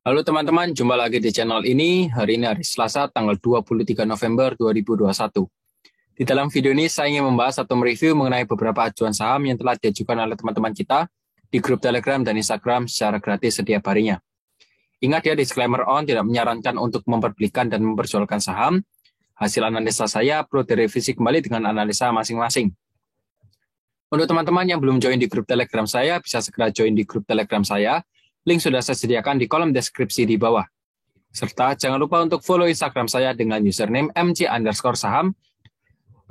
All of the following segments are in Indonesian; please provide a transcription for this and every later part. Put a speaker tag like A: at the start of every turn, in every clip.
A: Halo teman-teman, jumpa lagi di channel ini. Hari ini hari Selasa, tanggal 23 November 2021. Di dalam video ini, saya ingin membahas atau mereview mengenai beberapa acuan saham yang telah diajukan oleh teman-teman kita di grup Telegram dan Instagram secara gratis setiap harinya. Ingat ya, disclaimer on, tidak menyarankan untuk memperbelikan dan memperjualkan saham. Hasil analisa saya perlu direvisi kembali dengan analisa masing-masing. Untuk teman-teman yang belum join di grup Telegram saya, bisa segera join di grup Telegram saya. Link sudah saya sediakan di kolom deskripsi di bawah. Serta jangan lupa untuk follow Instagram saya dengan username mc_saham.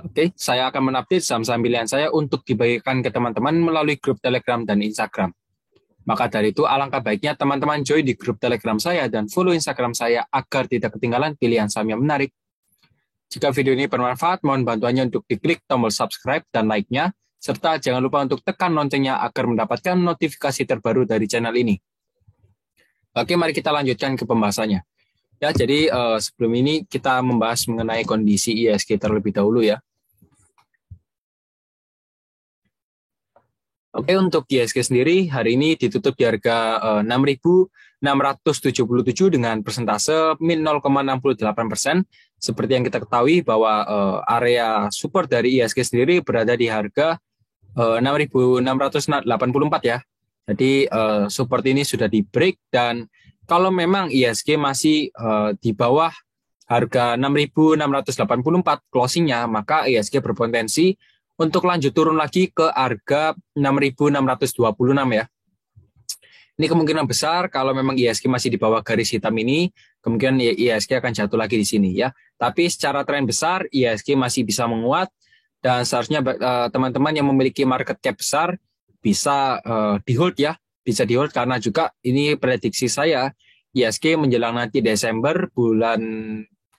A: Oke, saya akan mengupdate saham-saham pilihan saya untuk dibagikan ke teman-teman melalui grup Telegram dan Instagram. Maka dari itu, alangkah baiknya teman-teman join di grup Telegram saya dan follow Instagram saya agar tidak ketinggalan pilihan saham yang menarik. Jika video ini bermanfaat, mohon bantuannya untuk diklik tombol subscribe dan like-nya, serta jangan lupa untuk tekan loncengnya agar mendapatkan notifikasi terbaru dari channel ini. Oke, mari kita lanjutkan ke pembahasannya. Ya, jadi sebelum ini kita membahas mengenai kondisi IHSG terlebih dahulu ya. Oke, untuk IHSG sendiri hari ini ditutup di harga 6.677 dengan persentase min 0,68%. Seperti yang kita ketahui bahwa area support dari IHSG sendiri berada di harga 6.684 ya. Jadi support ini sudah di break dan kalau memang IHSG masih di bawah harga 6.684 closingnya, maka IHSG berpotensi untuk lanjut turun lagi ke harga 6.626 ya. Ini kemungkinan besar kalau memang IHSG masih di bawah garis hitam ini, kemungkinan IHSG akan jatuh lagi di sini ya. Tapi secara tren besar IHSG masih bisa menguat dan seharusnya teman-teman yang memiliki market cap besar bisa di-hold ya, bisa di-hold karena juga ini prediksi saya IHSG menjelang nanti Desember bulan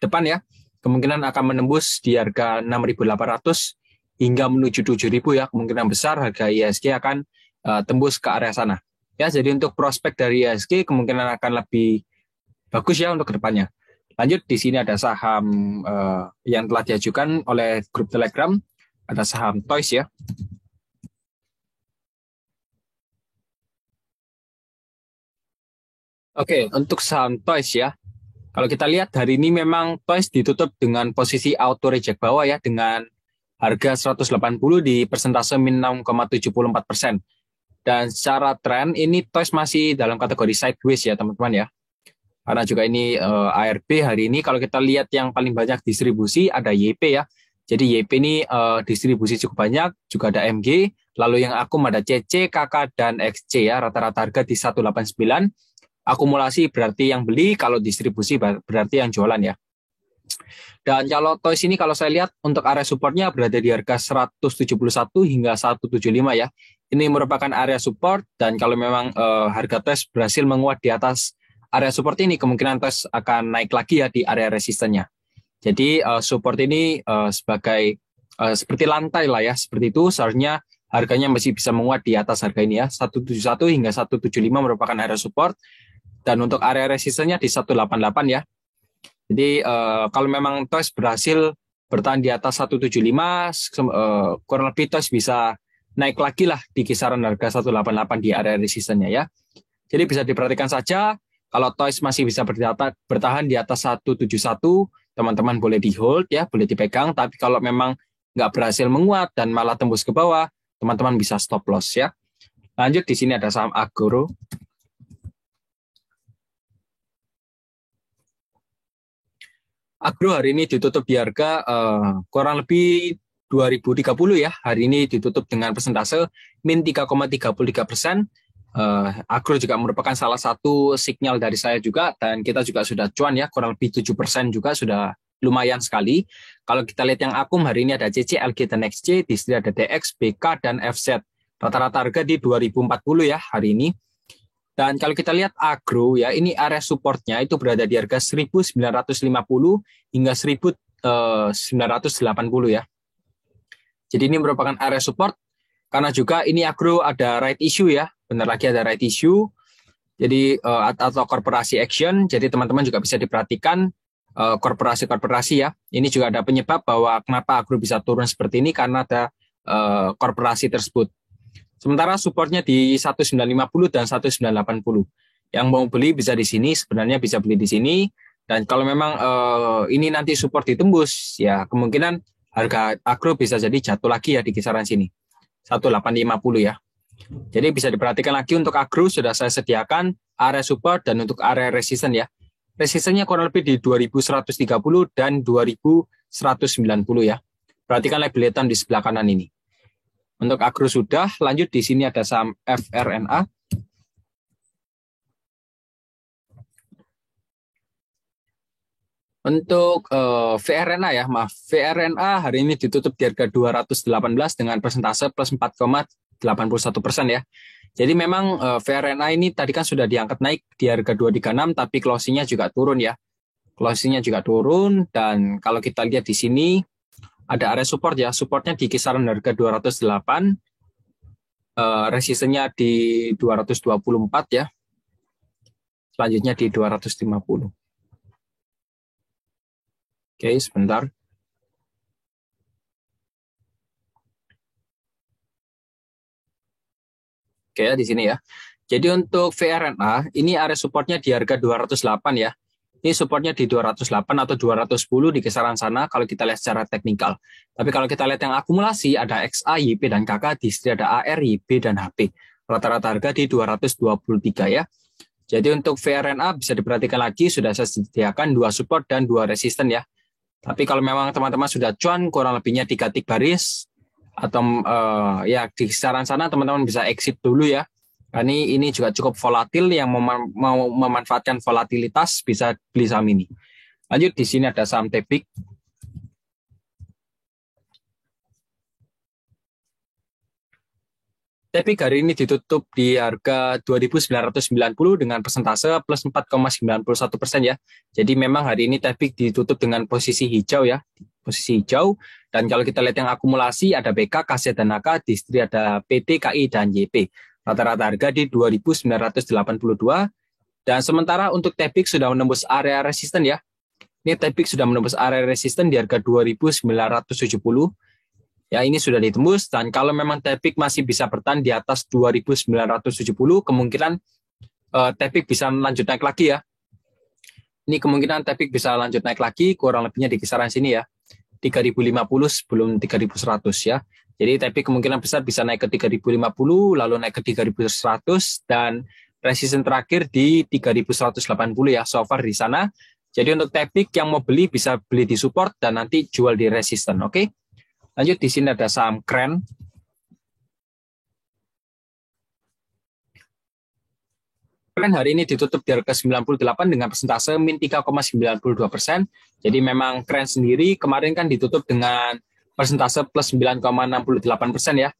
A: depan ya, kemungkinan akan menembus di harga 6.800 hingga menuju 7.000 ya, kemungkinan besar harga IHSG akan tembus ke area sana. Ya, jadi untuk prospek dari IHSG kemungkinan akan lebih bagus ya untuk kedepannya. Lanjut, di sini ada saham yang telah diajukan oleh grup Telegram, ada saham Toys ya. Oke, untuk saham Toys ya. Kalau kita lihat hari ini memang Toys ditutup dengan posisi auto reject bawah ya, dengan harga 180 di persentase min 0,74%. Dan secara tren ini Toys masih dalam kategori sideways ya teman-teman ya. Karena juga ini ARB hari ini kalau kita lihat yang paling banyak distribusi ada YP ya. Jadi YP ini distribusi cukup banyak, juga ada MG, lalu yang akum ada CC, KK, dan XC ya. Rata-rata harga di 189. Akumulasi berarti yang beli, kalau distribusi berarti yang jualan ya. Dan kalau Toys ini kalau saya lihat untuk area supportnya berada di harga 171 hingga 175 ya. Ini merupakan area support dan kalau memang harga Toys berhasil menguat di atas area support ini, kemungkinan Toys akan naik lagi ya di area resistennya. Jadi support ini sebagai seperti lantai lah ya, seperti itu seharusnya harganya masih bisa menguat di atas harga ini ya. 171 hingga 175 merupakan area support. Dan untuk area resistennya di 188 ya. Jadi kalau memang Toys berhasil bertahan di atas 175, kurang lebih Toys bisa naik lagi lah di kisaran harga 188 di area resistennya ya. Jadi bisa diperhatikan saja, kalau Toys masih bisa bertahan di atas 171, teman-teman boleh di hold ya, boleh dipegang. Tapi kalau memang nggak berhasil menguat dan malah tembus ke bawah, teman-teman bisa stop loss ya. Lanjut, di sini ada saham Agro. Agro hari ini ditutup di harga kurang lebih 2030 ya. Hari ini ditutup dengan persentase min 3,33%. Agro juga merupakan salah satu sinyal dari saya juga, dan kita juga sudah cuan ya, kurang lebih 7% juga sudah lumayan sekali. Kalau kita lihat yang akum hari ini ada CC, LG, dan XC, di sini ada DX, BK, dan FZ. Rata-rata harga di 2040 ya hari ini. Dan kalau kita lihat Agro ya, ini area supportnya itu berada di harga 1.950 hingga 1.980 ya. Jadi ini merupakan area support karena juga ini Agro ada right issue ya, benar lagi ada right issue. Jadi atau korporasi action. Jadi teman-teman juga bisa diperhatikan korporasi-korporasi ya. Ini juga ada penyebab bahwa kenapa Agro bisa turun seperti ini karena ada korporasi tersebut. Sementara supportnya di 1950 dan 1980. Yang mau beli bisa di sini, sebenarnya bisa beli di sini. Dan kalau memang ini nanti support ditembus, ya kemungkinan harga agro bisa jadi jatuh lagi ya di kisaran sini. 1850 ya. Jadi bisa diperhatikan lagi untuk agro sudah saya sediakan area support dan untuk area resisten ya. Resistennya kurang lebih di 2130 dan 2190 ya. Perhatikan label hitam di sebelah kanan ini. Untuk agro sudah, lanjut di sini ada saham FRNA. Untuk VRNA ya, maaf. VRNA hari ini ditutup di harga 218 dengan persentase plus 4,81% ya. Jadi memang VRNA ini tadi kan sudah diangkat naik di harga 236, tapi closingnya juga turun ya. Closingnya juga turun, dan kalau kita lihat di sini ada area support ya. Supportnya di kisaran harga 208, resistennya di 224 ya. Selanjutnya di 250. Oke, sebentar. Oke, di sini ya. Jadi untuk VRNA, ini area supportnya di harga 208 ya. Ini supportnya di 208 atau 210 di kisaran sana kalau kita lihat secara teknikal. Tapi kalau kita lihat yang akumulasi, ada XA, YP, dan KK, di sini ada AR, YP, dan HP. Rata-rata harga di 223 ya. Jadi untuk VRNA bisa diperhatikan lagi, sudah saya sediakan 2 support dan 2 resisten ya. Tapi kalau memang teman-teman sudah cuan, kurang lebihnya 3 tick baris, atau ya di kisaran sana teman-teman bisa exit dulu ya. Karena ini juga cukup volatil, yang mau memanfaatkan volatilitas bisa beli saham ini. Lanjut di sini ada saham Tepik. Tepik hari ini ditutup di harga 2.990 dengan persentase plus 4,91% ya. Jadi memang hari ini Tepik ditutup dengan posisi hijau ya, posisi hijau. Dan kalau kita lihat yang akumulasi ada BK, KC, dan AK, di sini ada PT, KI, dan YP. Rata-rata harga di 2.982. Dan sementara untuk Tepik sudah menembus area resisten ya. Ini Tepik sudah menembus area resisten di harga 2.970. Ya, ini sudah ditembus, dan kalau memang Tepik masih bisa bertahan di atas 2.970, kemungkinan Tepik bisa lanjut naik lagi ya. Ini kemungkinan Tepik bisa lanjut naik lagi, kurang lebihnya di kisaran sini ya. 3.050 sebelum 3.100 ya. Jadi Tepik kemungkinan besar bisa naik ke 3.050, lalu naik ke 3.100, dan resisten terakhir di 3.180 ya, so far di sana. Jadi untuk Tepik yang mau beli bisa beli di support dan nanti jual di resisten, oke? Lanjut di sini ada saham Kren. Kren hari ini ditutup di harga 98 dengan persentase min 3,92%. Jadi memang Kren sendiri kemarin kan ditutup dengan persentase plus 9,68% ya.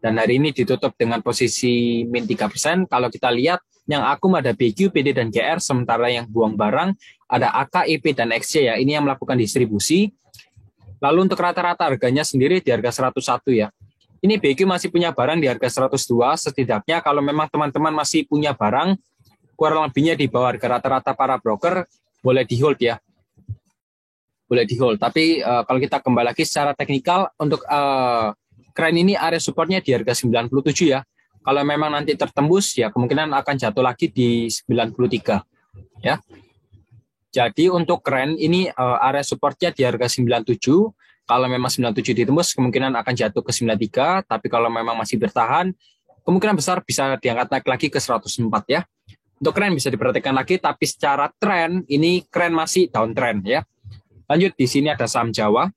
A: Dan hari ini ditutup dengan posisi min 3%. Kalau kita lihat yang akum ada BQ, PD, dan GR, sementara yang buang barang ada AK, EP, dan XC ya. Ini yang melakukan distribusi. Lalu untuk rata-rata harganya sendiri di harga 101 ya. Ini BQ masih punya barang di harga 102, setidaknya kalau memang teman-teman masih punya barang, kurang lebihnya di bawah harga rata-rata para broker, boleh di hold ya. Boleh di hold. Tapi kalau kita kembali lagi secara teknikal, untuk Kren ini area supportnya di harga 97 ya. Kalau memang nanti tertembus, ya kemungkinan akan jatuh lagi di 93 ya. Jadi untuk Kren ini area supportnya di harga 97. Kalau memang 97 ditembus, kemungkinan akan jatuh ke 93. Tapi kalau memang masih bertahan, kemungkinan besar bisa diangkat naik lagi ke 104 ya. Untuk Kren bisa diperhatikan lagi, tapi secara tren ini Kren masih downtrend ya. Lanjut di sini ada saham Jawa.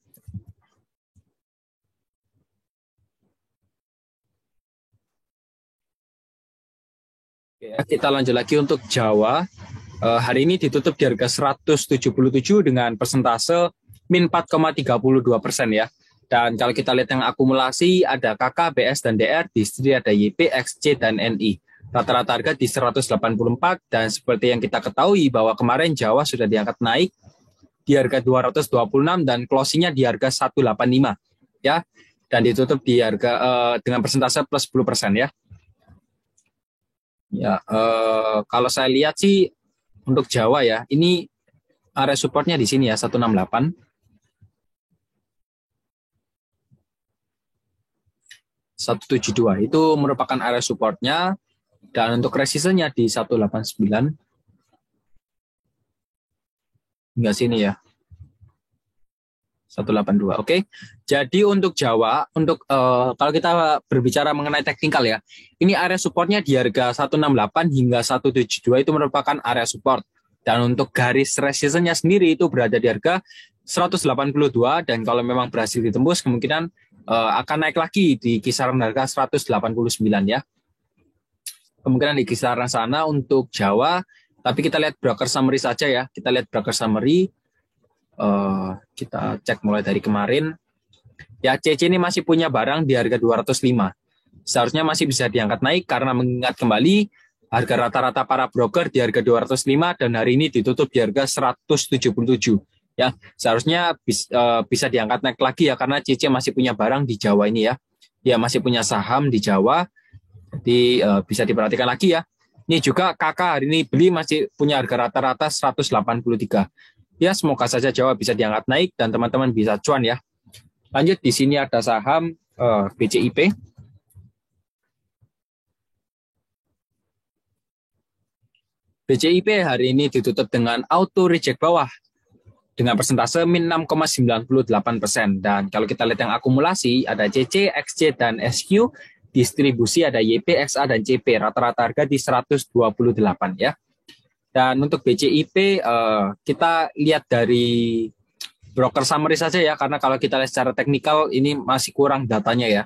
A: Oke, kita lanjut lagi untuk Jawa. Hari ini ditutup di harga 177 dengan persentase min 4,32% ya. Dan kalau kita lihat yang akumulasi ada KK, BS, dan DR, di sini ada YP, XC, dan NI. Rata-rata harga di 184, dan seperti yang kita ketahui bahwa kemarin Jawa sudah diangkat naik di harga 226 dan closingnya di harga 185 ya. Dan ditutup di harga dengan persentase plus 10% ya. Ya, kalau saya lihat sih untuk Jawa ya, ini area supportnya di sini ya, 168. 172 itu merupakan area supportnya. Dan untuk resistance-nya di 189 hingga sini ya. 182. Oke. Jadi untuk Jawa, untuk kalau kita berbicara mengenai teknikal ya, ini area supportnya di harga 168 hingga 172 itu merupakan area support. Dan untuk garis resistance-nya sendiri itu berada di harga 182 dan kalau memang berhasil ditembus kemungkinan akan naik lagi di kisaran harga 189 ya. Kemungkinan di kisaran sana untuk Jawa, tapi kita lihat broker summary saja ya. Kita lihat broker summary. Kita cek mulai dari kemarin. Ya, CC ini masih punya barang di harga 205. Seharusnya masih bisa diangkat naik karena mengingat kembali harga rata-rata para broker di harga 205 dan hari ini ditutup di harga 177. Ya, seharusnya bisa diangkat naik lagi ya karena CC masih punya barang di Jawa ini ya. Dia masih punya saham di Jawa. Jadi bisa diperhatikan lagi ya. Ini juga kakak hari ini beli masih punya harga rata-rata 183. Ya, semoga saja Jawa bisa diangkat naik dan teman-teman bisa cuan ya. Lanjut, di sini ada saham BCIP. BCIP hari ini ditutup dengan auto reject bawah dengan persentase min 6,98%. Dan kalau kita lihat yang akumulasi, ada CC, XC, dan SQ. Distribusi ada YP, XA, dan CP. Rata-rata harga di 128 ya. Dan untuk BCIP kita lihat dari broker summary saja ya, karena kalau kita lihat secara teknikal ini masih kurang datanya ya.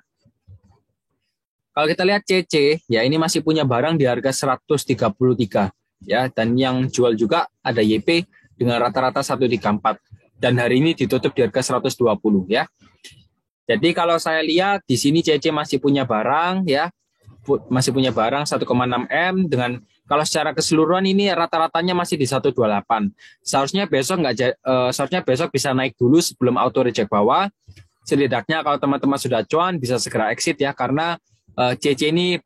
A: Kalau kita lihat CC, ya ini masih punya barang di harga 133 ya, dan yang jual juga ada YP dengan rata-rata 134 dan hari ini ditutup di harga 120 ya. Jadi kalau saya lihat di sini CC masih punya barang ya, masih punya barang 1,6 M dengan kalau secara keseluruhan ini rata-ratanya masih di 128. Seharusnya besok bisa naik dulu sebelum auto reject bawah. Setidaknya kalau teman-teman sudah cuan bisa segera exit ya karena CC ini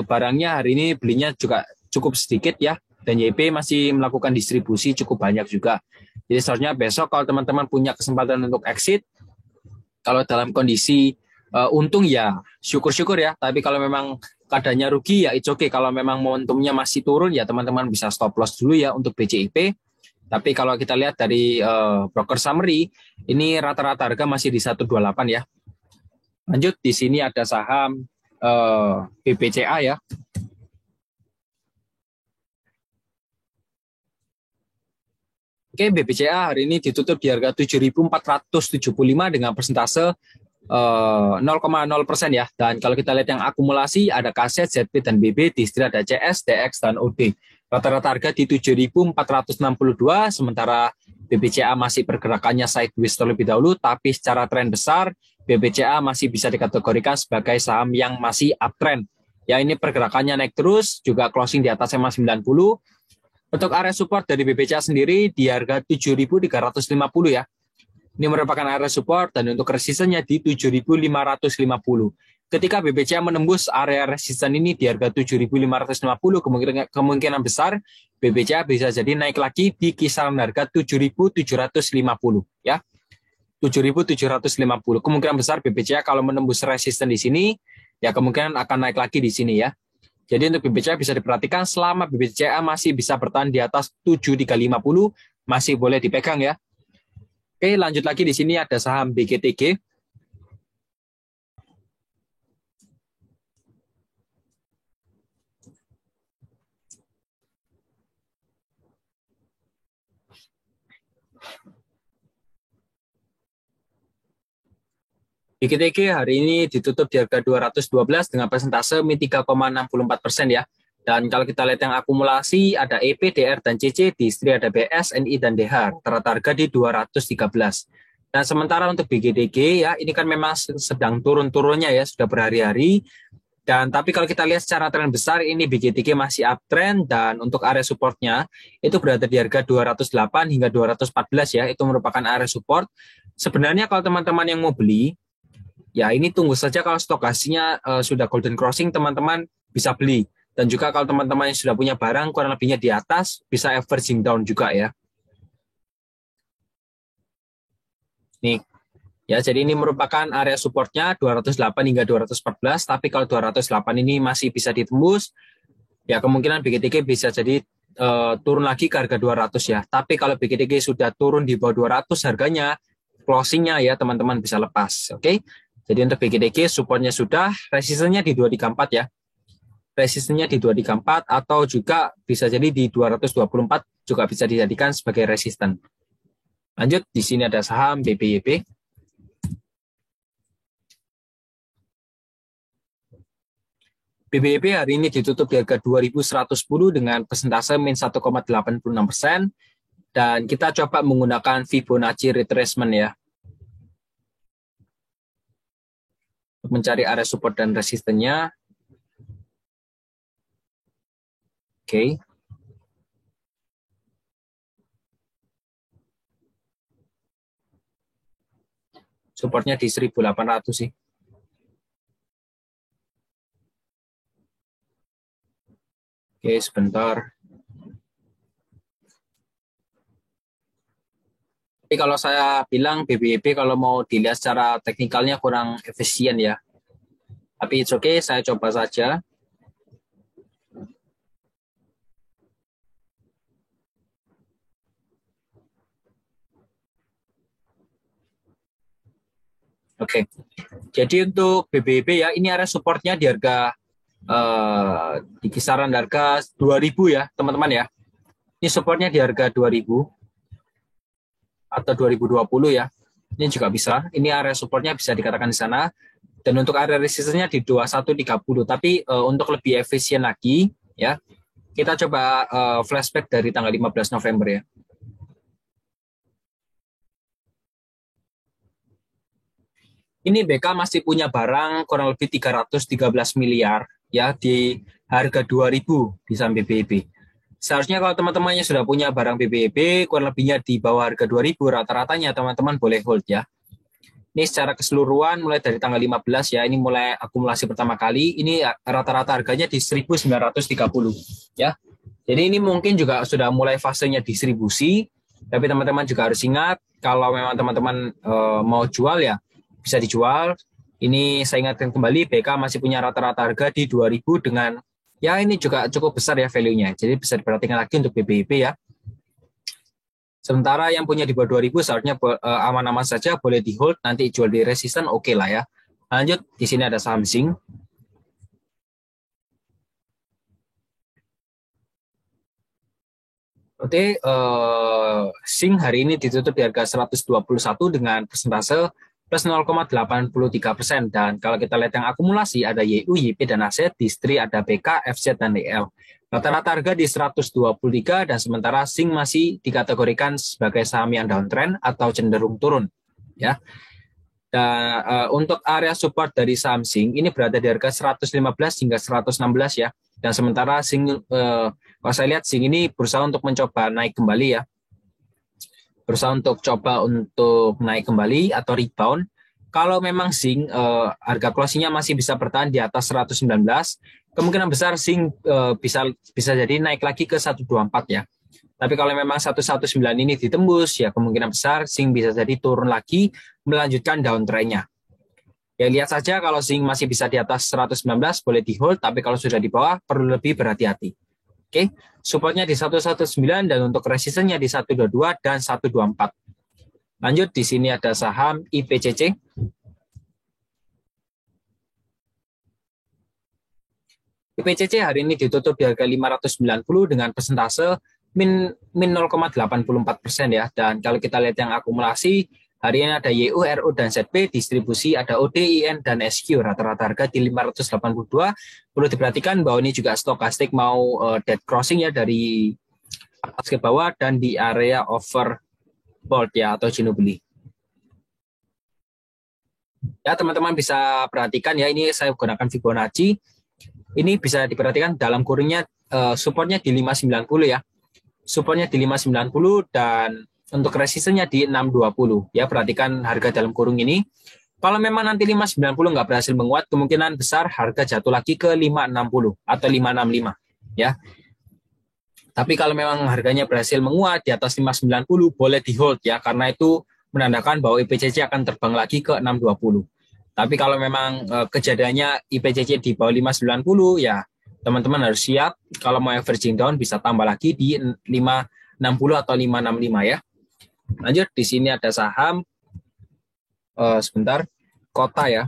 A: barangnya hari ini belinya juga cukup sedikit ya dan YP masih melakukan distribusi cukup banyak juga. Jadi seharusnya besok kalau teman-teman punya kesempatan untuk exit, kalau dalam kondisi untung ya syukur-syukur ya, tapi kalau memang keadaannya rugi ya it's okay. Kalau memang momentumnya masih turun ya teman-teman bisa stop loss dulu ya untuk BCIP. Tapi kalau kita lihat dari broker summary ini rata-rata harga masih di 128 ya. Lanjut, di sini ada saham BBCA ya. Oke, BBCA hari ini ditutup di harga 7.475 dengan persentase 0,0% ya. Dan kalau kita lihat yang akumulasi ada KZ, ZP, dan BB, distri ada CS, DX, dan OD. Rata-rata harga di 7.462, sementara BBCA masih pergerakannya sideways terlebih dahulu, tapi secara tren besar, BBCA masih bisa dikategorikan sebagai saham yang masih uptrend. Ya, ini pergerakannya naik terus, juga closing di atas SMA 90. Untuk area support dari BBCA sendiri di harga 7.350 ya. Ini merupakan area support dan untuk resistennya di 7.550. Ketika BBCA menembus area resisten ini di harga 7.550, kemungkinan besar BBCA bisa jadi naik lagi di kisaran harga 7.750 ya. 7.750. Kemungkinan besar BBCA kalau menembus resisten di sini ya kemungkinan akan naik lagi di sini ya. Jadi untuk BBCA bisa diperhatikan selama BBCA masih bisa bertahan di atas 7.350 masih boleh dipegang ya. Oke, lanjut lagi di sini ada saham BGTG. BGTG hari ini ditutup di harga 212 dengan persentase min 3,64% ya. Dan kalau kita lihat yang akumulasi ada EP, DR, dan CC, di istri ada BS, NI, dan DH. Rata harga di 213. Dan sementara untuk BGTG ya ini kan memang sedang turun-turunnya ya, sudah berhari-hari. Dan tapi kalau kita lihat secara tren besar ini BGTG masih uptrend dan untuk area supportnya itu berada di harga 208 hingga 214 ya, itu merupakan area support. Sebenarnya kalau teman-teman yang mau beli, ya ini tunggu saja kalau stokasinya sudah golden crossing teman-teman bisa beli. Dan juga kalau teman-teman yang sudah punya barang kurang lebihnya di atas bisa averaging down juga ya. Nih. Ya, jadi ini merupakan area supportnya 208 hingga 214, tapi kalau 208 ini masih bisa ditembus, ya kemungkinan BGTG bisa jadi turun lagi ke harga 200 ya. Tapi kalau BGTG sudah turun di bawah 200 harganya, closingnya ya teman-teman bisa lepas. Oke. Jadi untuk BGTG supportnya sudah, resistennya di 234 ya. Resistennya di 234 atau juga bisa jadi di 224 juga bisa dijadikan sebagai resisten. Lanjut, di sini ada saham BBYP. BBYP hari ini ditutup di harga 2.110 dengan persentase min 1,86%. Dan kita coba menggunakan Fibonacci retracement ya. Untuk mencari area support dan resistennya. Oke. Supportnya di 1.800 sih. Oke, sebentar. Tapi kalau saya bilang BBYP kalau mau dilihat secara teknikalnya kurang efisien ya. Tapi it's okay, saya coba saja. Oke, jadi untuk BBYP ya, ini area supportnya di harga di kisaran harga 2.000 ya, teman-teman ya. Ini supportnya di harga 2.000 atau 2020 ya. Ini juga bisa. Ini area supportnya bisa dikatakan di sana. Dan untuk area resistennya di 2130. Tapi untuk lebih efisien lagi ya, kita coba flashback dari tanggal 15 November ya. Ini BK masih punya barang kurang lebih 313 miliar ya di harga 2.000 di saham BBYP. Seharusnya kalau teman-temannya sudah punya barang BBYP kurang lebihnya di bawah harga 2.000, rata-ratanya teman-teman boleh hold ya. Ini secara keseluruhan mulai dari tanggal 15 ya, ini mulai akumulasi pertama kali, ini rata-rata harganya di 1.930 ya. Jadi ini mungkin juga sudah mulai fasenya distribusi, tapi teman-teman juga harus ingat kalau memang teman-teman mau jual ya bisa dijual. Ini saya ingatkan kembali, BK masih punya rata-rata harga di 2.000 dengan ya ini juga cukup besar ya value-nya. Jadi bisa diperhatikan lagi untuk BBYP ya. Sementara yang punya di bawah 2.000 seharusnya aman-aman saja, boleh di hold, nanti jual di resisten oke lah ya. Lanjut, di sini ada saham Zinc. Oke, Zinc hari ini ditutup di harga 121 dengan persentase plus 0,83%. Dan kalau kita lihat yang akumulasi ada YU, YP, dan aset, distri ada BK, FZ, dan DL. Rata-rata harga di 123 dan sementara Zinc masih dikategorikan sebagai saham yang downtrend atau cenderung turun. Ya. Dan untuk area support dari saham Zinc ini berada di harga 115 hingga 116 ya. Dan sementara Zinc, kalau saya lihat Zinc ini berusaha untuk mencoba naik kembali ya. Berusaha untuk coba untuk naik kembali atau rebound. Kalau memang Zinc harga closingnya masih bisa bertahan di atas 119, kemungkinan besar Zinc bisa jadi naik lagi ke 124 ya. Tapi kalau memang 119 ini ditembus, ya kemungkinan besar Zinc bisa jadi turun lagi melanjutkan downtrend-nya. Ya lihat saja kalau Zinc masih bisa di atas 119 boleh di hold, tapi kalau sudah di bawah perlu lebih berhati-hati. Oke, supportnya di 119 dan untuk resistennya di 122 dan 124. Lanjut, di sini ada saham IPCC. IPCC hari ini ditutup di harga 590 dengan persentase min 0,84% ya. Dan kalau kita lihat yang akumulasi, hari ini ada YU, RU, dan ZP, distribusi ada OD, IN, dan SQ. Rata-rata harga di 582. Perlu diperhatikan bahwa ini juga stokastik mau dead crossing ya dari atas ke bawah dan di area overbought ya atau jenuh beli. Ya teman-teman bisa perhatikan ya, ini saya gunakan Fibonacci. Ini bisa diperhatikan dalam kurungnya supportnya di 590 ya. Supportnya di 590 dan untuk resistennya di 620 ya. Perhatikan harga dalam kurung ini. Kalau memang nanti 590 nggak berhasil menguat, kemungkinan besar harga jatuh lagi ke 560 atau 565 ya. Tapi kalau memang harganya berhasil menguat di atas 590 boleh di hold ya, karena itu menandakan bahwa IPCC akan terbang lagi ke 620. Tapi kalau memang kejadiannya IPCC di bawah 590 ya teman-teman harus siap kalau mau averaging down bisa tambah lagi di 560 atau 565 ya. Lanjut, di sini ada saham sebentar, Kota ya.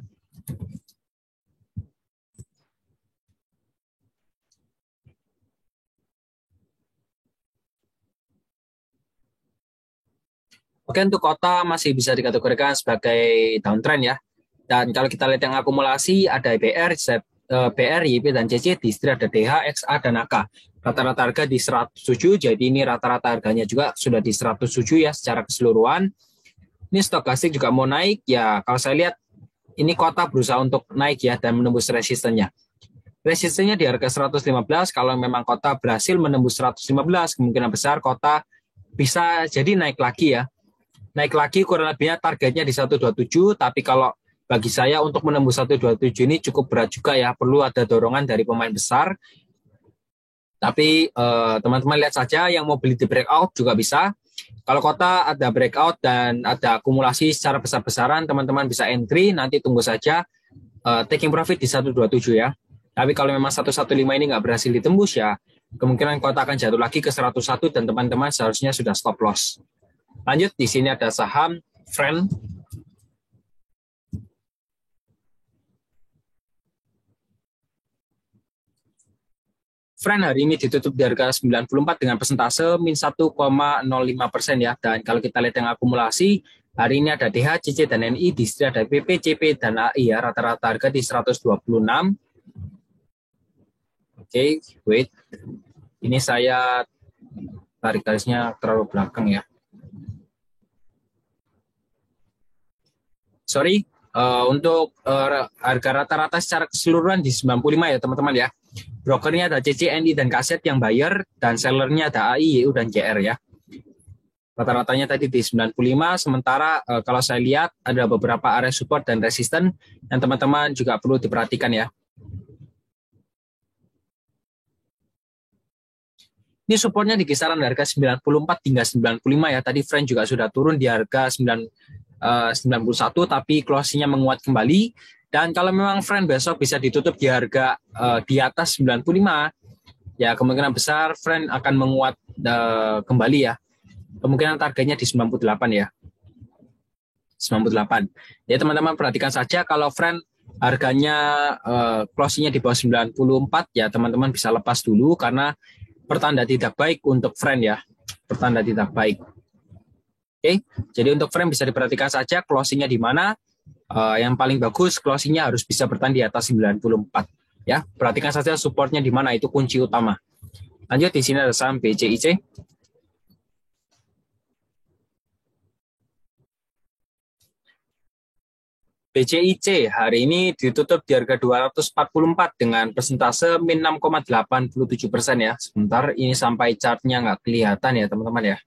A: Oke, untuk Kota masih bisa dikategorikan sebagai downtrend ya. Dan kalau kita lihat yang akumulasi ada BR, BR, YP, dan CC, di istri ada DH, XA, dan AK. Rata-rata harga di 107, jadi ini rata-rata harganya juga sudah di 107 ya secara keseluruhan. Ini stokastik juga mau naik, ya kalau saya lihat ini Kota berusaha untuk naik ya dan menembus resistennya. Resistennya di harga 115, kalau memang Kota berhasil menembus 115, kemungkinan besar Kota bisa jadi naik lagi ya. Naik lagi kurang lebihnya targetnya di 127, tapi kalau bagi saya untuk menembus 127 ini cukup berat juga ya, perlu ada dorongan dari pemain besar. Tapi teman-teman lihat saja yang mau beli di breakout juga bisa. Kalau Kota ada breakout dan ada akumulasi secara besar-besaran, teman-teman bisa entry, nanti tunggu saja taking profit di 127 ya. Tapi kalau memang 115 ini nggak berhasil ditembus ya, kemungkinan Kota akan jatuh lagi ke 101 dan teman-teman seharusnya sudah stop loss. Lanjut, di sini ada saham Friend. Friend hari ini ditutup di harga 94 dengan persentase min 1,05% ya. Dan kalau kita lihat yang akumulasi, hari ini ada DH, CC, dan NI, di sini ada PP, CP, dan AI ya. Rata-rata harga di 126. Oke, wait. Ini saya tarik garisnya terlalu belakang ya. Sorry, untuk harga rata-rata secara keseluruhan di 95 ya teman-teman ya. Brokernya ada CC, NI, dan Kaset yang buyer, dan sellernya ada AI, YU, dan JR ya. Rata-ratanya tadi di 95, sementara kalau saya lihat ada beberapa area support dan resisten yang teman-teman juga perlu diperhatikan ya. Ini supportnya di kisaran harga 94 hingga 95 ya. Tadi Friend juga sudah turun di harga 91, tapi closingnya menguat kembali. Dan kalau memang Friend besok bisa ditutup di harga di atas 95, ya kemungkinan besar Friend akan menguat kembali ya. Kemungkinan targetnya di 98 ya. 98. Ya teman-teman perhatikan saja kalau Friend harganya closingnya di bawah 94 ya teman-teman bisa lepas dulu karena pertanda tidak baik untuk Friend ya. Pertanda tidak baik. Oke, jadi untuk Friend bisa diperhatikan saja closingnya di mana. Yang paling bagus closingnya harus bisa bertahan di atas 94 ya. Perhatikan saja supportnya di mana, itu kunci utama. Lanjut, di sini ada saham BCIC. BCIC hari ini ditutup di harga 244 dengan persentase min 6,87% ya. Sebentar, ini sampai chartnya nggak kelihatan ya teman-teman ya.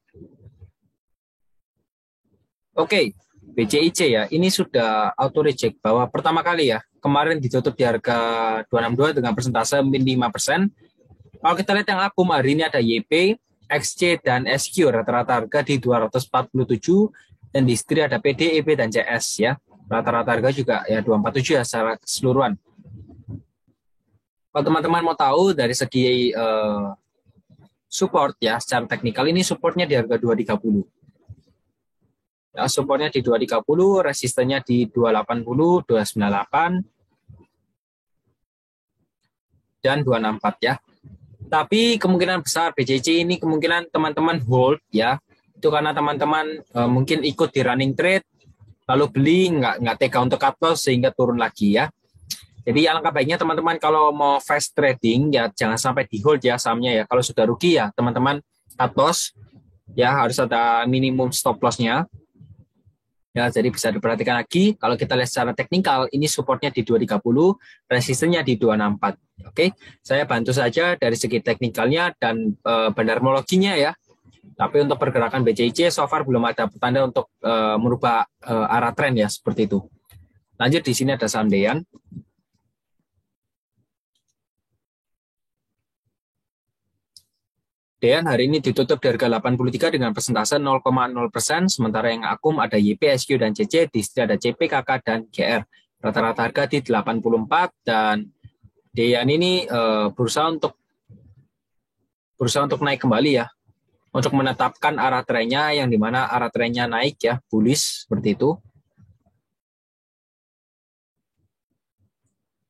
A: Oke, BCIC ya, ini sudah auto reject bawah pertama kali ya. Kemarin ditutup di harga 262 dengan persentase min 5%. Kalau kita lihat yang akum hari ini ada YP, XC, dan SQ. Rata-rata harga di 247 dan di istri ada PD, EP, dan CS ya. Rata-rata harga juga ya 247 ya secara keseluruhan. Kalau teman-teman mau tahu dari segi support ya secara teknikal, ini supportnya di harga 230. Ya, supportnya di 230, resistennya di 280, 298, dan 264 ya. Tapi kemungkinan besar BCC ini kemungkinan teman-teman hold ya. Itu karena teman-teman mungkin ikut di running trade, lalu beli nggak tega untuk cut loss sehingga turun lagi ya. Jadi alangkah baiknya teman-teman kalau mau fast trading ya jangan sampai di hold ya sahamnya ya. Kalau sudah rugi ya teman-teman cut loss ya, harus ada minimum stop loss-nya. Ya, jadi bisa diperhatikan lagi. Kalau kita lihat secara teknikal, ini supportnya di 230, resistennya di 264. Oke, saya bantu saja dari segi teknikalnya dan bandarmologinya ya. Tapi untuk pergerakan BCIC, so far belum ada petanda untuk merubah arah tren ya, seperti itu. Lanjut, di sini ada saham Dean. Dean hari ini ditutup di harga 83 dengan persentase 0,0%, sementara yang akum ada YP, SQ, dan CC, di sini ada CP, KK, dan GR. Rata-rata harga di 84 dan Deyan ini berusaha untuk naik kembali ya, untuk menetapkan arah trennya yang dimana arah trennya naik ya, bullish seperti itu.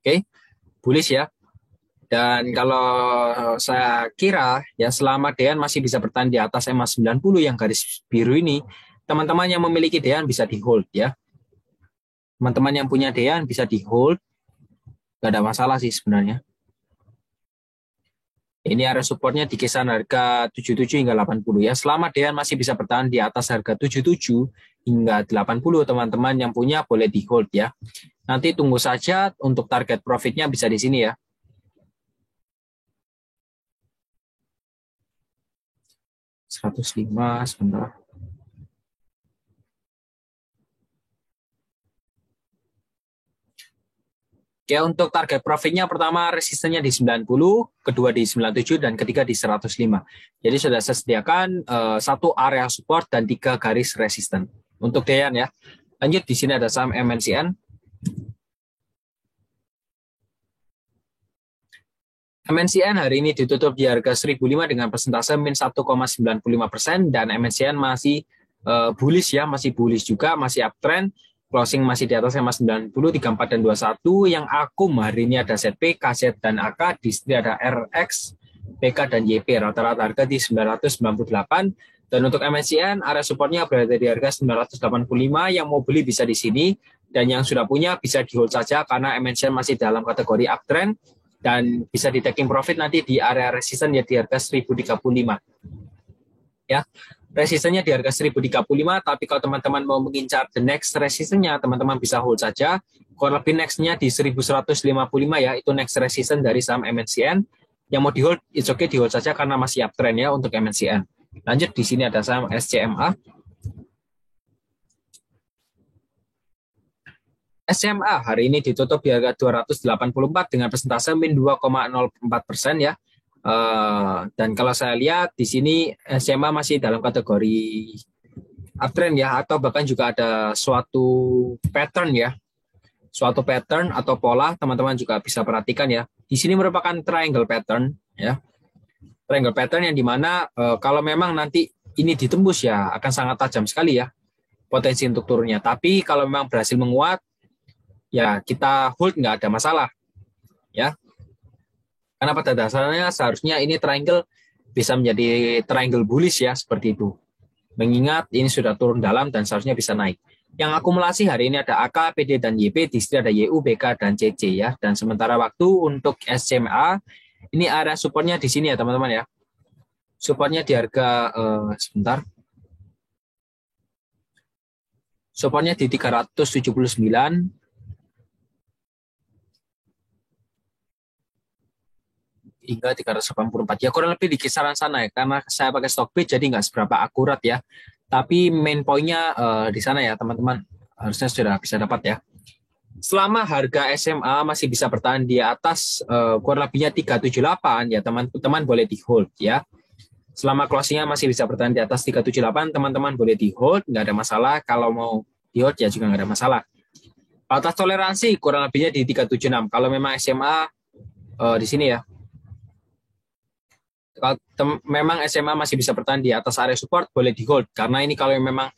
A: Oke, bullish ya. Dan kalau saya kira ya selama Deyan masih bisa bertahan di atas EMA 90 yang garis biru ini, teman-teman yang memiliki Deyan bisa di hold ya. Teman-teman yang punya Deyan bisa di hold, nggak ada masalah sih sebenarnya. Ini area supportnya di kisaran harga 77 hingga 80 ya. Selama Deyan masih bisa bertahan di atas harga 77 hingga 80, teman-teman yang punya boleh di hold ya. Nanti tunggu saja untuk target profitnya bisa di sini ya. 105 sebentar. Oke, untuk target profitnya pertama resistennya di 90, kedua di 97, dan ketiga di 105. Jadi sudah saya sediakan satu area support dan 3 garis resisten. Untuk Deyan ya. Lanjut, di sini ada saham MNCN. MNCN hari ini ditutup di harga 1005 dengan persentase min 1,95% dan MNCN masih bullish ya, masih bullish juga, masih uptrend. Closing masih di atas EMA 90, 34 dan 21. Yang akum hari ini ada ZP, KZ dan AK, di sini ada RX, PK dan YP. Rata-rata harga di 998. Dan untuk MNCN area supportnya berada di harga 985. Yang mau beli bisa di sini dan yang sudah punya bisa di hold saja karena MNCN masih dalam kategori uptrend dan bisa di taking profit nanti di area resisten ya di harga 1035. Ya. Resistennya di harga 1035, tapi kalau teman-teman mau mengincar the next resistennya, teman-teman bisa hold saja. Kurang lebih next-nya di 1155 ya, itu next resisten dari saham MNCN. Yang mau di hold, it's okay di hold saja karena masih uptrend ya untuk MNCN. Lanjut, di sini ada saham SCMA. SMA hari ini ditutup di harga 284 dengan persentase min 2,04% ya. Dan kalau saya lihat di sini SMA masih dalam kategori uptrend ya, atau bahkan juga ada suatu pattern ya, suatu pattern atau pola, teman-teman juga bisa perhatikan ya. Di sini merupakan triangle pattern ya, triangle pattern yang dimana kalau memang nanti ini ditembus ya akan sangat tajam sekali ya potensi untuk turunnya. Tapi kalau memang berhasil menguat ya kita hold, nggak ada masalah ya. Karena pada dasarnya seharusnya ini triangle bisa menjadi triangle bullish ya, seperti itu. Mengingat ini sudah turun dalam dan seharusnya bisa naik. Yang akumulasi hari ini ada AK, PD, dan YP. Di sini ada YU, BK, dan CC ya. Dan sementara waktu untuk SCMA, ini area supportnya di sini ya teman-teman ya. Supportnya di harga, sebentar. Supportnya di 379. Hingga 384 ya, kurang lebih di kisaran sana ya, karena saya pakai Stockbit jadi nggak seberapa akurat ya, tapi main poinnya di sana ya teman-teman, harusnya sudah bisa dapat ya. Selama harga SMA masih bisa bertahan di atas kurang lebihnya 378 ya, teman-teman boleh di hold ya. Selama closingnya masih bisa bertahan di atas 378, teman-teman boleh di hold, nggak ada masalah. Kalau mau di hold ya juga nggak ada masalah. Batas toleransi kurang lebihnya di 376 kalau memang SMA di sini ya. Kalau memang SMA masih bisa bertahan di atas area support, boleh di hold. Karena ini kalau memang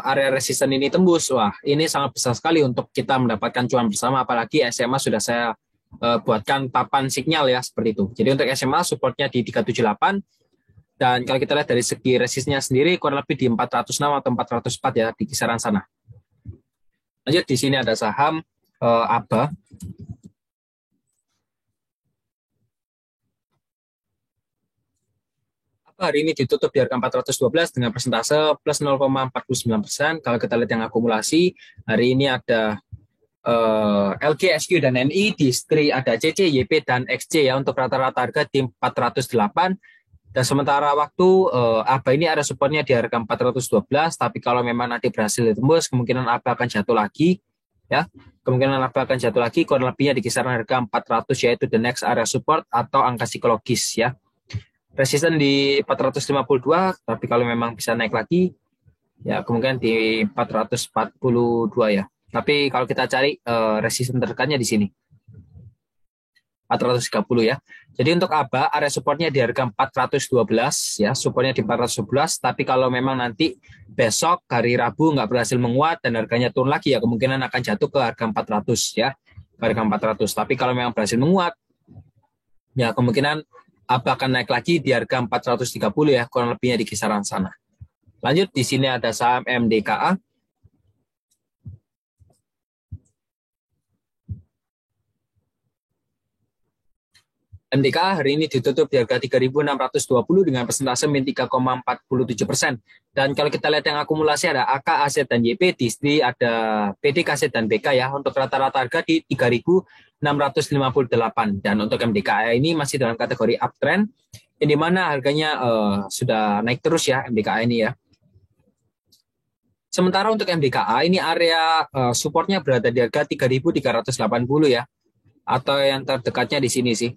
A: area resisten ini tembus, wah ini sangat besar sekali untuk kita mendapatkan cuan bersama. Apalagi SMA sudah saya buatkan papan sinyal ya, seperti itu. Jadi untuk SMA supportnya di 378. Dan kalau kita lihat dari segi resistnya sendiri, kurang lebih di 406 atau 404 ya, di kisaran sana. Lanjut, di sini ada saham ABA. Hari ini ditutup di harga 412 dengan persentase plus 0,49%. Kalau kita lihat yang akumulasi, hari ini ada LG, SQ, dan NI. Di STRI ada CC, YP, dan XC ya, untuk rata-rata harga di 408. Dan sementara waktu ABA ini ada supportnya di harga 412, tapi kalau memang nanti berhasil ditembus, kemungkinan ABA akan jatuh lagi ya. Kemungkinan ABA akan jatuh lagi, kurang lebihnya di kisaran harga 400, yaitu the next area support atau angka psikologis ya. Resisten di 452, tapi kalau memang bisa naik lagi, ya kemungkinan di 442 ya. Tapi kalau kita cari resisten terdekatnya di sini. 430 ya. Jadi untuk ABA area supportnya di harga 412 ya, supportnya di 411. Tapi kalau memang nanti besok hari Rabu nggak berhasil menguat dan harganya turun lagi ya, kemungkinan akan jatuh ke harga 400 ya, ke harga 400. Tapi kalau memang berhasil menguat ya, kemungkinan ABA akan naik lagi di harga 430 ya, kurang lebihnya di kisaran sana. Lanjut, di sini ada saham MDKA. MDKA hari ini ditutup di harga 3.620 dengan persentase min 3,47%. Dan kalau kita lihat yang akumulasi ada AK, Aset, dan YP. Di sini ada PD, Kaset, dan BK ya. Untuk rata-rata harga di 3.658. Dan untuk MDKA ini masih dalam kategori uptrend, di mana harganya sudah naik terus ya MDKA ini ya. Sementara untuk MDKA ini area supportnya berada di harga 3.380 ya. Atau yang terdekatnya di sini sih.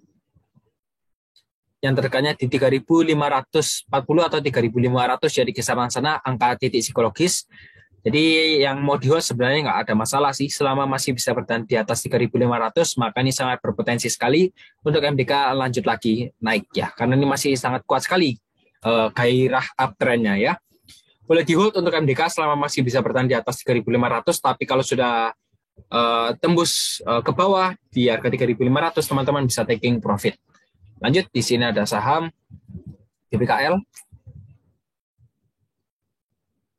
A: Yang terdekatnya di 3.540 atau 3.500 ya, di kisaran sana angka titik psikologis. Jadi yang mau di hold sebenarnya nggak ada masalah sih, selama masih bisa bertahan di atas 3.500, maka ini sangat berpotensi sekali untuk MDK lanjut lagi naik ya, karena ini masih sangat kuat sekali gairah uptrendnya ya. Boleh di hold untuk MDK selama masih bisa bertahan di atas 3.500, tapi kalau sudah tembus ke bawah di harga 3.500, teman-teman bisa taking profit. Lanjut, di sini ada saham BPKL,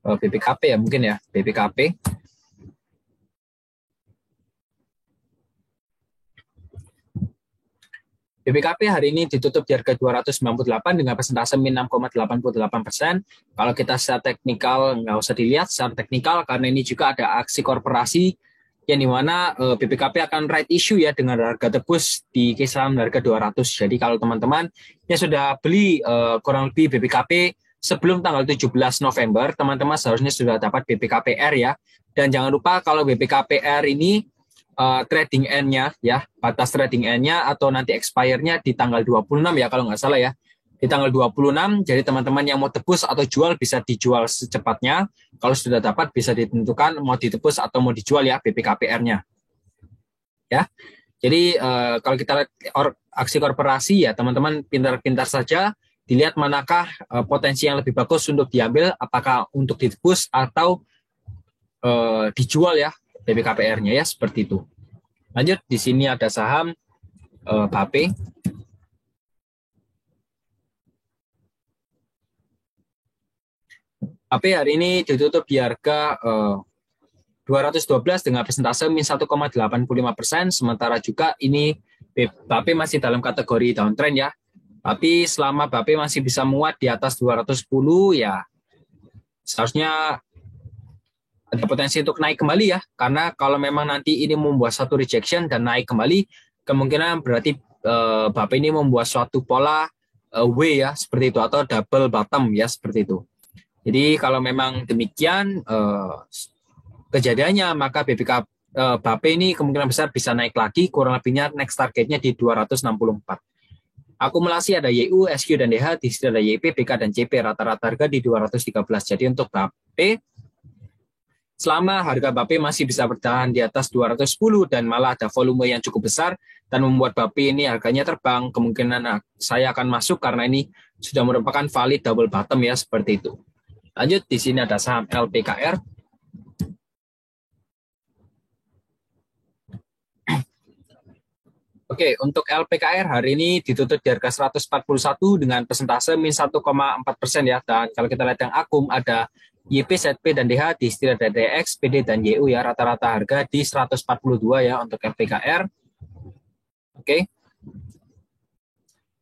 A: BPKP ya mungkin ya, BPKP. BPKP hari ini ditutup di harga 298 dengan persentase min 6,88%. Kalau kita secara teknikal nggak usah dilihat secara teknikal, karena ini juga ada aksi korporasi yang dimana BPKP akan right issue ya dengan harga tebus di kisaran harga 200. Jadi kalau teman-teman yang sudah beli kurang lebih BPKP sebelum tanggal 17 November, teman-teman seharusnya sudah dapat BPKPR ya. Dan jangan lupa kalau BPKPR ini trading end-nya ya, batas trading end-nya atau nanti expire-nya di tanggal 26 ya kalau nggak salah ya. Di tanggal 26, jadi teman-teman yang mau tebus atau jual bisa dijual secepatnya. Kalau sudah dapat bisa ditentukan mau ditebus atau mau dijual ya BPKPR-nya. Ya. Jadi kalau kita lihat aksi korporasi ya, teman-teman pintar-pintar saja dilihat manakah potensi yang lebih bagus untuk diambil, apakah untuk ditebus atau dijual ya BPKPR-nya ya, seperti itu. Lanjut, di sini ada saham BAPE. BAPE hari ini ditutup di harga 212 dengan persentase min 1,85%. Sementara juga ini BAPE masih dalam kategori downtrend ya. Tapi selama BAPE masih bisa muat di atas 210 ya, seharusnya ada potensi untuk naik kembali ya. Karena kalau memang nanti ini membuat satu rejection dan naik kembali, kemungkinan berarti BAPE ini membuat suatu pola W ya, seperti itu, atau double bottom ya, seperti itu. Jadi kalau memang demikian kejadiannya, maka BAPE ini kemungkinan besar bisa naik lagi, kurang lebihnya next targetnya di 264. Akumulasi ada YU, SQ, dan DH, di sini ada YP, BK, dan CP, rata-rata harga di 213. Jadi untuk BAPE, selama harga BAPE masih bisa bertahan di atas 210 dan malah ada volume yang cukup besar dan membuat BAPE ini harganya terbang, kemungkinan saya akan masuk karena ini sudah merupakan valid double bottom ya, seperti itu. Lanjut, di sini ada saham LPKR. Oke, untuk LPKR hari ini ditutup di harga 141 dengan persentase min 1,4% ya. Dan kalau kita lihat yang akum ada YP, ZP, dan DH, di sini ada DX, PD, dan YU ya. Rata-rata harga di 142 ya untuk LPKR. Oke.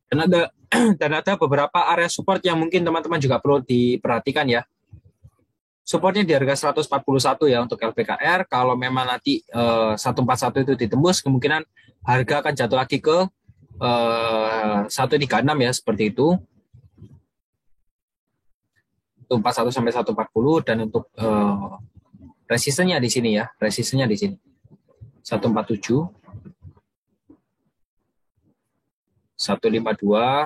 A: Dan ada beberapa area support yang mungkin teman-teman juga perlu diperhatikan ya. Supportnya di harga 141 ya untuk LPKR. Kalau memang nanti 141 itu ditembus, kemungkinan harga akan jatuh lagi ke 136 ya, seperti itu. Untuk 41 sampai 140, dan untuk resistennya di sini ya, resistennya di sini 147, 152,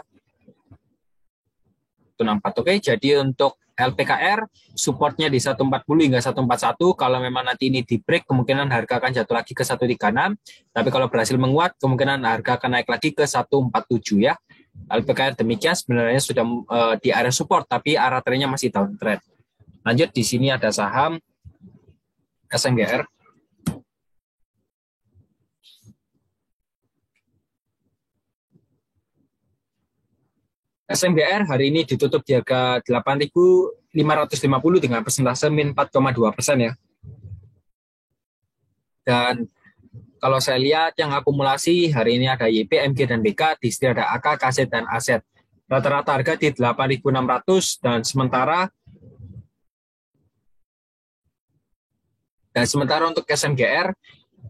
A: 164. Oke, jadi untuk LPKR supportnya di 140 hingga 141. Kalau memang nanti ini di break, kemungkinan harga akan jatuh lagi ke 136. Tapi kalau berhasil menguat, kemungkinan harga akan naik lagi ke 147 ya. LPKR demikian sebenarnya sudah di area support, tapi arah trennya masih downtrend. Lanjut, di sini ada saham SMGR. SMGR hari ini ditutup di harga 8.550 dengan persentase min 4,2% ya. Dan kalau saya lihat yang akumulasi hari ini ada YP, MG, dan BK, di sini ada AK, KZ, dan aset. Rata-rata harga di 8.600 dan sementara untuk SMGR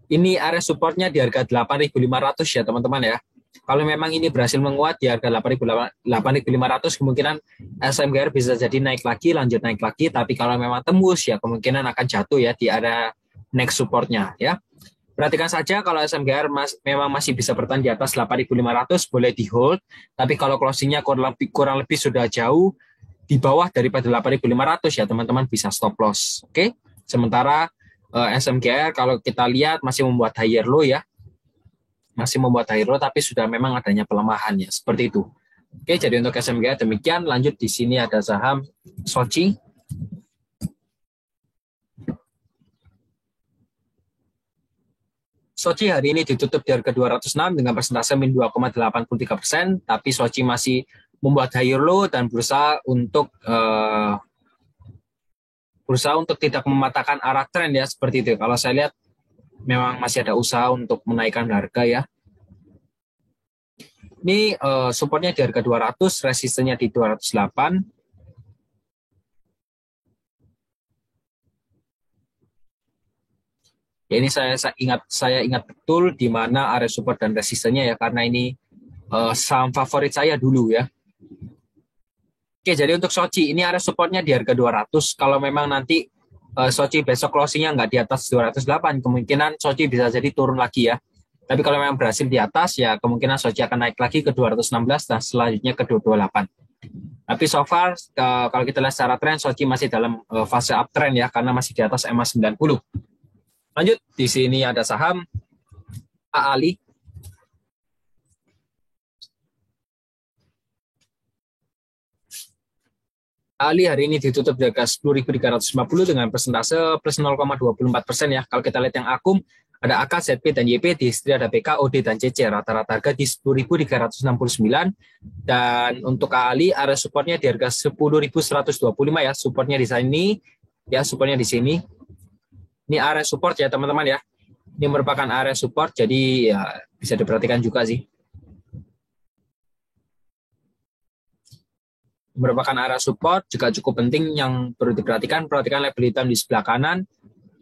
A: ini area supportnya di harga 8.500 ya teman-teman ya. Kalau memang ini berhasil menguat di harga 8.500, kemungkinan SMGR bisa jadi naik lagi, lanjut naik lagi. Tapi kalau memang tembus ya kemungkinan akan jatuh ya di area next supportnya ya. Perhatikan saja kalau SMGR memang masih bisa bertahan di atas 8.500 boleh di hold. Tapi kalau closingnya kurang lebih sudah jauh di bawah daripada 8.500 ya teman-teman bisa stop loss. Oke. Sementara SMGR kalau kita lihat masih membuat higher low ya. Masih membuat higher low tapi sudah memang adanya pelemahan ya, seperti itu. Oke, jadi untuk SMGR demikian. Lanjut, di sini ada saham Soci. Soci hari ini ditutup di harga 206 dengan persentase min 2,83%, tapi Soci masih membuat higher low dan berusaha untuk tidak mematahkan arah tren ya, seperti itu. Kalau saya lihat memang masih ada usaha untuk menaikkan harga ya. Ini supportnya di harga 200, resistennya di 208. Ya, ini saya ingat betul di mana area support dan resistennya ya, karena ini saham favorit saya dulu ya. Oke, jadi untuk Soci ini area supportnya di harga 200. Kalau memang nanti Soci besok closingnya nggak di atas 208, kemungkinan Soci bisa jadi turun lagi ya. Tapi kalau memang berhasil di atas, ya kemungkinan Soci akan naik lagi ke 216 dan selanjutnya ke 228. Tapi so far, kalau kita lihat secara tren, Soci masih dalam fase uptrend ya, karena masih di atas EMA 90. Lanjut, di sini ada saham AALI. Ali hari ini ditutup di harga 10.350 dengan persentase plus 0,24% ya. Kalau kita lihat yang akum, ada AK, ZP, dan YP, di istri ada BK, OD, dan CC. Rata-rata harga di 10.369. Dan untuk Ali, area supportnya di harga 10.125 ya. Supportnya di sini, ya supportnya di sini. Ini area support ya teman-teman ya. Ini merupakan area support, jadi ya bisa diperhatikan juga sih. Merupakan area support juga cukup penting yang perlu diperhatikan. Perhatikan label hitam di sebelah kanan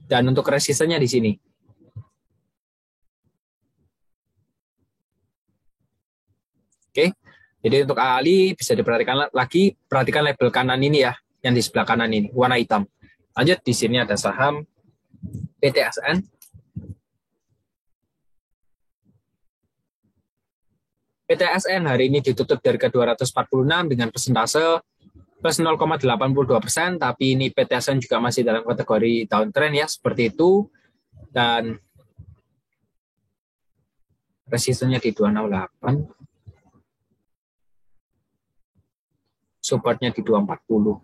A: dan untuk resistennya di sini. Oke, jadi untuk Ali bisa diperhatikan lagi. Perhatikan label kanan ini ya, yang di sebelah kanan ini warna hitam. Lanjut, di sini ada saham PTSN. PTSN hari ini ditutup di harga 246 dengan persentase plus 0,82%, tapi ini PTSN juga masih dalam kategori downtrend ya, seperti itu. Dan resistennya di 208, supportnya di 240.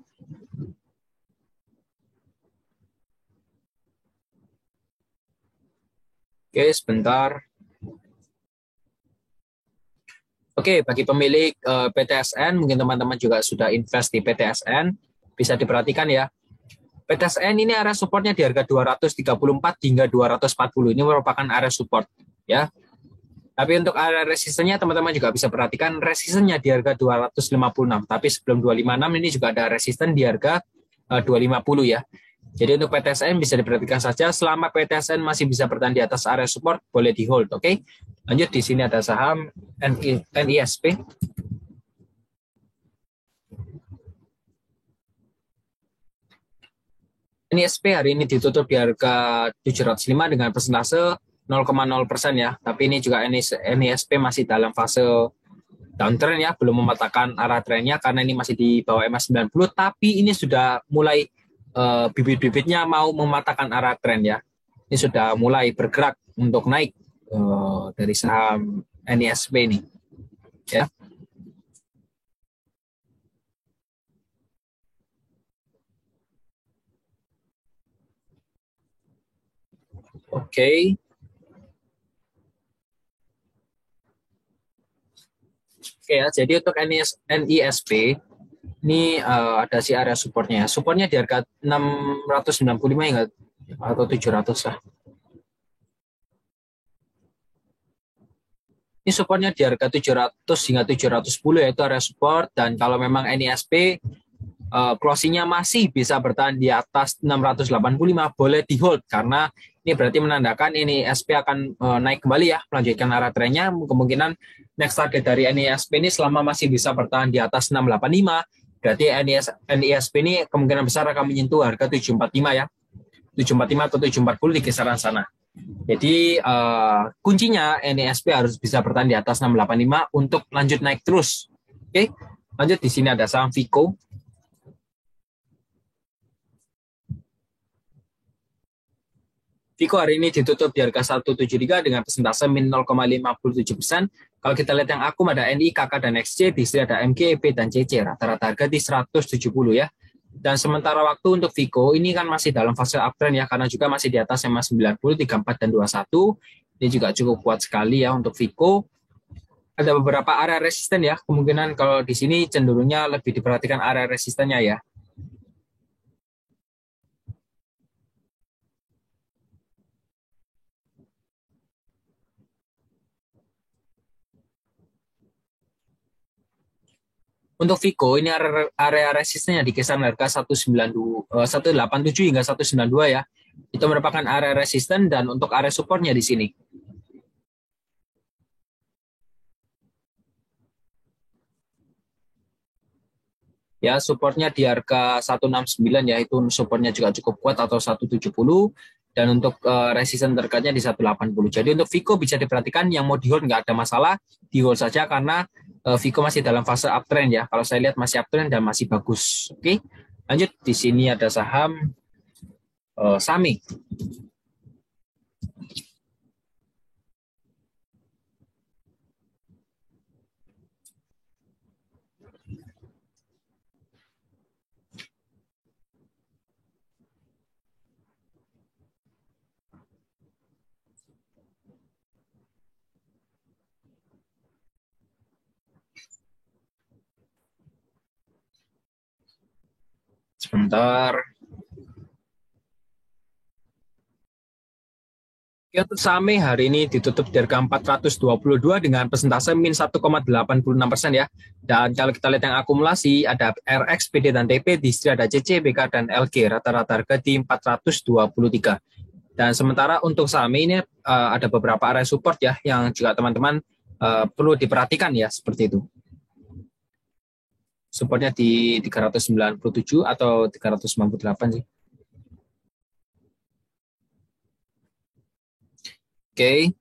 A: Oke, sebentar. Oke, bagi pemilik PTSN, mungkin teman-teman juga sudah invest di PTSN, bisa diperhatikan ya. PTSN ini area supportnya di harga 234 hingga 240. Ini merupakan area support ya. Tapi untuk area resistennya teman-teman juga bisa perhatikan resistennya di harga 256. Tapi sebelum 256 ini juga ada resisten di harga 250 ya. Jadi untuk PTSN bisa diperhatikan saja, selama PTSN masih bisa bertahan di atas area support, boleh di hold, oke? Lanjut, di sini ada saham NISP. NISP hari ini ditutup di harga 705 dengan persentase 0,0% ya. Tapi ini juga NISP masih dalam fase downtrend ya, belum mematahkan arah trennya karena ini masih di bawah MA90, tapi ini sudah mulai bibit-bibitnya mau mematahkan arah tren ya. Ini sudah mulai bergerak untuk naik dari saham NISP ini ya. Oke. Oke ya, jadi untuk NISP ini ada si area supportnya. Supportnya di harga 695 hingga atau 700 lah. Ini supportnya di harga 700 hingga 710 yaitu area support, dan kalau memang NISP closingnya masih bisa bertahan di atas 685 boleh di hold karena ini berarti menandakan NISP akan naik kembali ya, melanjutkan arah trennya. Kemungkinan next target dari NISP ini selama masih bisa bertahan di atas 685 berarti NISP ini kemungkinan besar akan menyentuh harga 745 ya, 745 atau 740 di kisaran sana. Jadi kuncinya NISP harus bisa bertahan di atas 685 untuk lanjut naik terus. Oke, lanjut di sini ada saham Vico. Vico hari ini ditutup di harga 173 dengan persentase min 0,57%. Kalau kita lihat yang akum ada NI, KK, dan XC, di sini ada MG, EP, dan CC. Rata-rata harga di 170 ya. Dan sementara waktu untuk Vico ini kan masih dalam fase uptrend ya, karena juga masih di atas SMA 90, 34, dan 21. Ini juga cukup kuat sekali ya untuk Vico. Ada beberapa area resisten ya, kemungkinan kalau di sini cenderungnya lebih diperhatikan area resistennya ya. Untuk Vico ini area resistennya di kisaran harga 187 hingga 192 ya. Itu merupakan area resisten, dan untuk area supportnya di sini. Ya, supportnya di harga 169 ya, itu supportnya juga cukup kuat atau 170, dan untuk resisten terkatnya di 180. Jadi untuk Vico bisa diperhatikan, yang mau di hold nggak ada masalah, di hold saja karena Vico masih dalam fase uptrend ya. Kalau saya lihat masih uptrend dan masih bagus. Oke, lanjut di sini ada saham Sami. Sebentar. Untuk Same hari ini ditutup di harga 422 dengan persentase min 1,86% ya. Dan kalau kita lihat yang akumulasi ada RX, PD, dan TP, di sini ada CC, BK, dan LG. Rata-rata harga di 423. Dan sementara untuk Same ini ada beberapa area support ya yang juga teman-teman perlu diperhatikan ya, seperti itu. Supportnya di 397 atau 398 sih. Oke.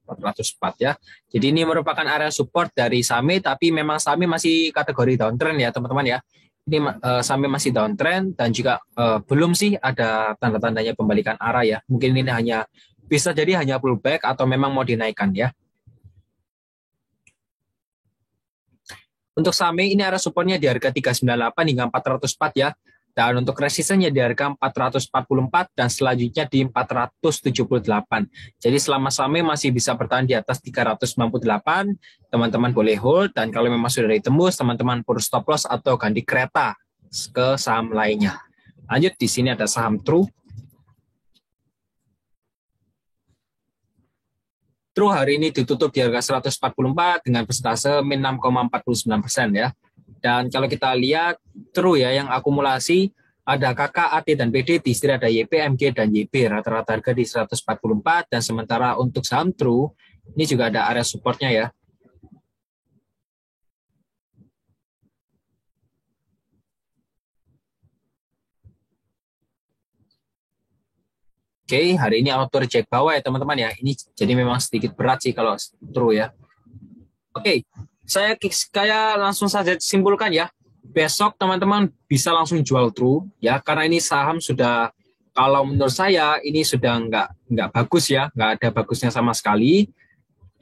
A: 404 ya. Jadi ini merupakan area support dari Same, tapi memang Same masih kategori downtrend ya teman-teman ya. Ini Same masih downtrend, dan juga belum sih ada tanda-tandanya pembalikan arah ya. Mungkin ini hanya bisa jadi hanya pullback atau memang mau dinaikkan ya. Untuk Same ini area supportnya di harga 398 hingga 404 ya. Dan untuk resistennya di harga 444 dan selanjutnya di 478. Jadi selama Same masih bisa bertahan di atas 398, teman-teman boleh hold, dan kalau memang sudah ditembus, teman-teman perlu stop loss atau ganti kereta ke saham lainnya. Lanjut di sini ada saham True. True hari ini ditutup di harga 144 dengan persentase min 6,49% ya. Dan kalau kita lihat True ya, yang akumulasi ada KK, AT, dan BD, di sini ada YP, MG, dan YB. Rata-rata harga di 144, dan sementara untuk saham True ini juga ada area supportnya ya. Oke, hari ini auto reject bawah ya teman-teman ya. Ini jadi memang sedikit berat sih kalau true ya. Oke, saya kayak langsung saja simpulkan ya. Besok teman-teman bisa langsung jual true ya, karena ini saham sudah, kalau menurut saya ini sudah nggak bagus ya, nggak ada bagusnya sama sekali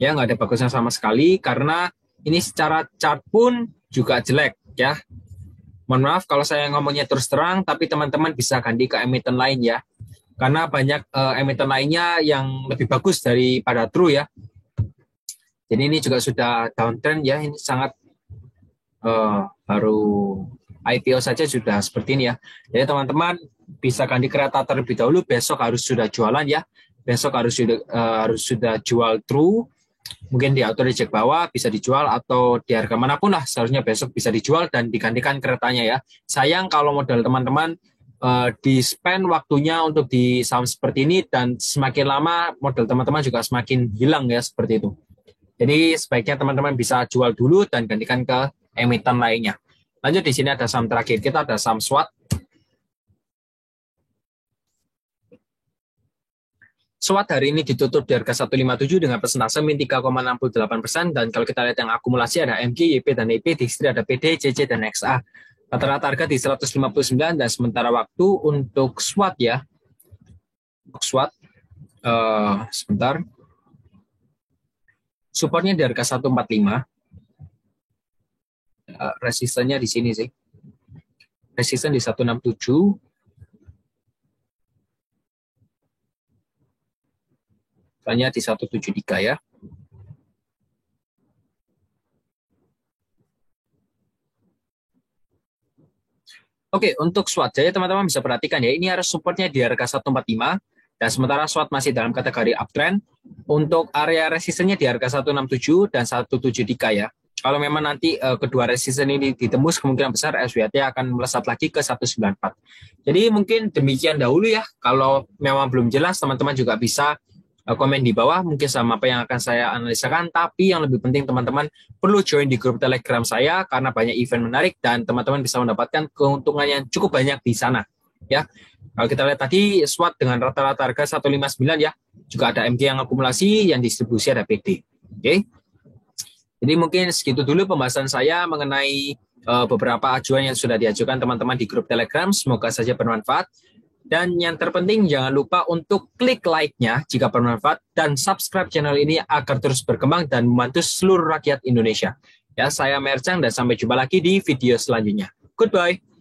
A: ya, nggak ada bagusnya sama sekali karena ini secara chart pun juga jelek ya. Mohon maaf kalau saya ngomongnya terus terang, tapi teman-teman bisa ganti ke emiten lain ya. Karena banyak emiten lainnya yang lebih bagus daripada True ya. Jadi ini juga sudah downtrend ya, ini sangat baru IPO saja sudah seperti ini ya. Jadi teman-teman bisa ganti kereta terlebih dahulu, besok harus sudah jualan ya. Besok harus sudah jual True. Mungkin di auto reject bawah bisa dijual atau di harga manapun lah, seharusnya besok bisa dijual dan digantikan keretanya ya. Sayang kalau modal teman-teman di spend waktunya untuk di saham seperti ini, dan semakin lama modal teman-teman juga semakin hilang ya, seperti itu. Jadi sebaiknya teman-teman bisa jual dulu dan gantikan ke emiten lainnya. Lanjut, di sini ada saham terakhir kita, ada saham SWAT. SWAT hari ini ditutup di harga 157 dengan persentase min 3,68%, dan kalau kita lihat yang akumulasi ada MG, YP, dan EP, di sini ada PD, CC, dan XA. Rata-rata harga di 159, dan sementara waktu untuk SWAT ya. Untuk SWAT, sebentar. Supportnya di harga 145. Resistennya di sini sih. Resisten di 167. Hanya di 173 ya. Oke, untuk SWAT, jadi teman-teman bisa perhatikan ya, ini harus supportnya di harga 145, dan sementara SWAT masih dalam kategori uptrend. Untuk area resistennya di harga 167 dan 173 ya. Kalau memang nanti kedua resisten ini ditembus, kemungkinan besar SWAT akan melesat lagi ke 194. Jadi mungkin demikian dahulu ya. Kalau memang belum jelas, teman-teman juga bisa komen di bawah mungkin sama apa yang akan saya analisakan. Tapi yang lebih penting teman-teman perlu join di grup Telegram saya karena banyak event menarik dan teman-teman bisa mendapatkan keuntungan yang cukup banyak di sana ya. Kalau kita lihat tadi SWAT dengan rata-rata harga 159 ya. Juga ada MG yang akumulasi, yang distribusi ada PD. Oke. Jadi mungkin segitu dulu pembahasan saya mengenai beberapa ajuan yang sudah diajukan teman-teman di grup Telegram. Semoga saja bermanfaat. Dan yang terpenting jangan lupa untuk klik like-nya jika bermanfaat dan subscribe channel ini agar terus berkembang dan membantu seluruh rakyat Indonesia. Ya, saya Mercang dan sampai jumpa lagi di video selanjutnya. Goodbye.